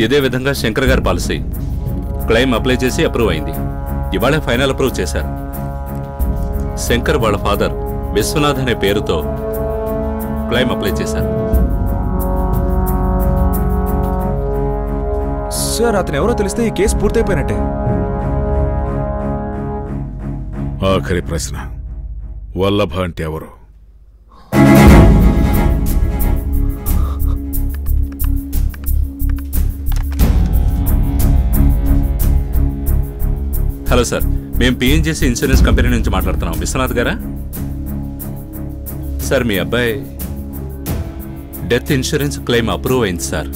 ఇదే విధంగా శంకర్ గారి పాలసీ క్లెయిమ్ అప్లై చేసి అప్రూవ్ అయింది. ఇవాళే ఫైనల్ అప్రూవ్ చేశారు. శంకర్ వాళ్ళ ఫాదర్ విశ్వనాథ్ అనే పేరుతో క్లెయిమ్ అప్లై చేశారు. సార్ అతను ఎవరో తెలిస్తే ఈ కేసు పూర్తయిపోయినట్టే. ఆఖరి ప్రశ్న, వల్లభ అంటే ఎవరు? హలో సార్, మేము పిఎన్జీసీ ఇన్సూరెన్స్ కంపెనీ నుంచి మాట్లాడుతున్నాం. విశ్వనాథ్ గారా? సార్, మీ అబ్బాయి డెత్ ఇన్సూరెన్స్ క్లెయిమ్ అప్రూవ్ అయింది సార్.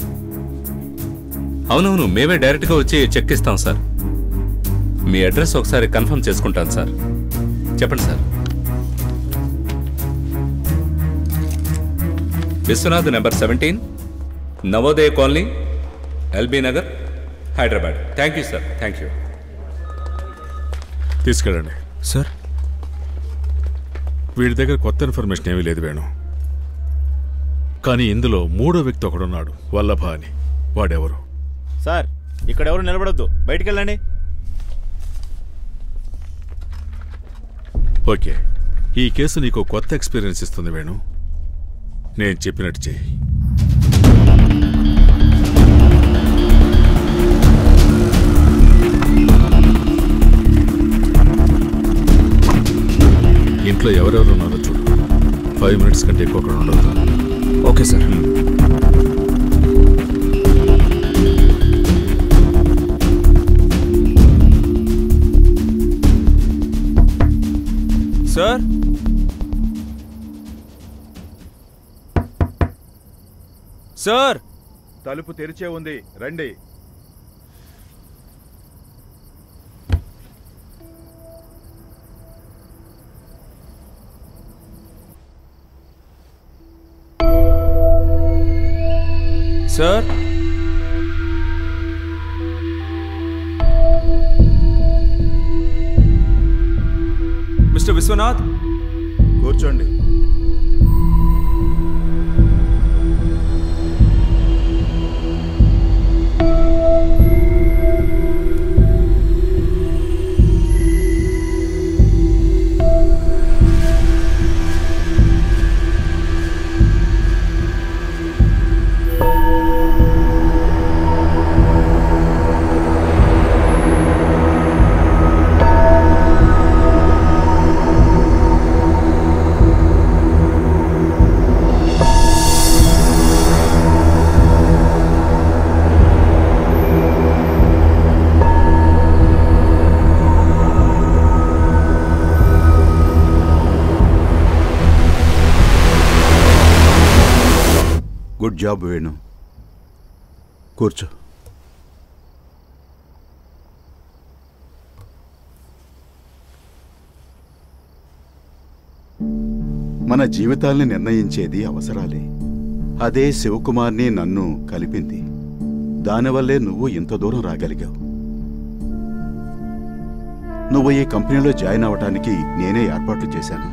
అవునవును, మేమే డైరెక్ట్గా వచ్చి చెక్ ఇస్తాం సార్. మీ అడ్రస్ ఒకసారి కన్ఫర్మ్ చేసుకుంటాను సార్. చెప్పండి sir. Vishwanath number 17, Navodaya colony, LB Nagar, Hyderabad. Thank you sir. Thank you. తీసుకెళ్ళండి సార్. వీడి దగ్గర కొత్త ఇన్ఫర్మేషన్ ఏమీ లేదు వేణు. కానీ ఇందులో మూడో వ్యక్తి ఒకడున్నాడు, వల్లభ అని. వాడెవరు? సార్, ఇక్కడ ఎవరు నిలబడొద్దు, బయటికి వెళ్ళండి. ఓకే, ఈ కేసు నీకు కొత్త ఎక్స్పీరియన్స్ ఇస్తుంది వేణు. నేను చెప్పినట్టు చెయ్యి. ఇంట్లో ఎవరెవరు ఉన్నారో చూడు. 5 మినిట్స్ కంటే ఎక్కువ అక్కడ ఉండదు. Okay sir. సార్, సార్, తలుపు తెరిచే ఉంది, రండి. సార్, మిస్టర్ విశ్వనాథ్, కూర్చోండి. Good job Venu. కూర్చో. మన జీవితాల్ని నిర్ణయించేది అవసరాలే. అదే శివకుమార్ని నన్ను కలిపింది. దానివల్లే నువ్వు ఇంత దూరం రాగలిగావు. నువ్వు ఈ కంపెనీలో జాయిన్ అవ్వటానికి నేనే ఏర్పాట్లు చేశాను.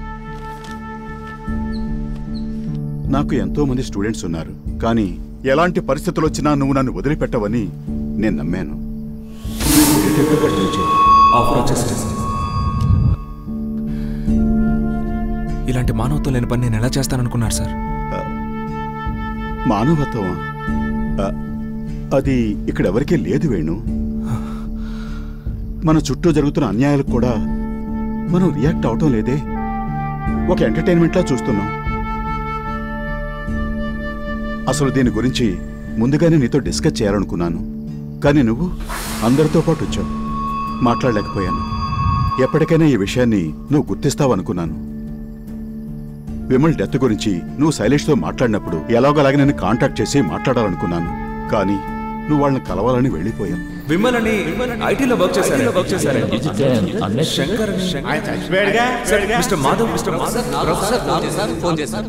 నాకు ఎంతో మంది స్టూడెంట్స్ ఉన్నారు, కానీ ఎలాంటి పరిస్థితులు వచ్చినా నువ్వు నన్ను వదిలిపెట్టవని నేను నమ్మాను. ఇలాంటి మానవత్వం లేని పని నేను ఎలా చేస్తాననుకున్నారు సార్? మానవత్వమా? అది ఇక్కడెవరికీ లేదు వేణు. మన చుట్టూ జరుగుతున్న అన్యాయాలకు కూడా మనం రియాక్ట్ అవటం లేదే. ఒక ఎంటర్టైన్మెంట్లా చూస్తున్నాం. అసలు దీని గురించి ముందుగానే నీతో డిస్కస్ చేయాలనుకున్నాను, కానీ నువ్వు అందరితో పాటు వచ్చావు. మాట్లాడలేకపోయాను. ఎప్పటికైనా ఈ విషయాన్ని నువ్వు గుర్తిస్తావనుకున్నాను. విమల్ డెత్ గురించి నువ్వు శైలేష్తో మాట్లాడినప్పుడు ఎలాగోలాగా నేను కాంటాక్ట్ చేసి మాట్లాడాలనుకున్నాను, కానీ నువ్వు వాళ్ళని కలవాలని వెళ్ళిపోయాను. విమల్ అని ఐటీలో వర్క్ చేశారు. శంకర్ ఆయన చచ్చిపోయాడుగా. మిస్టర్ మాధవ్, ఫోన్ చేశారు.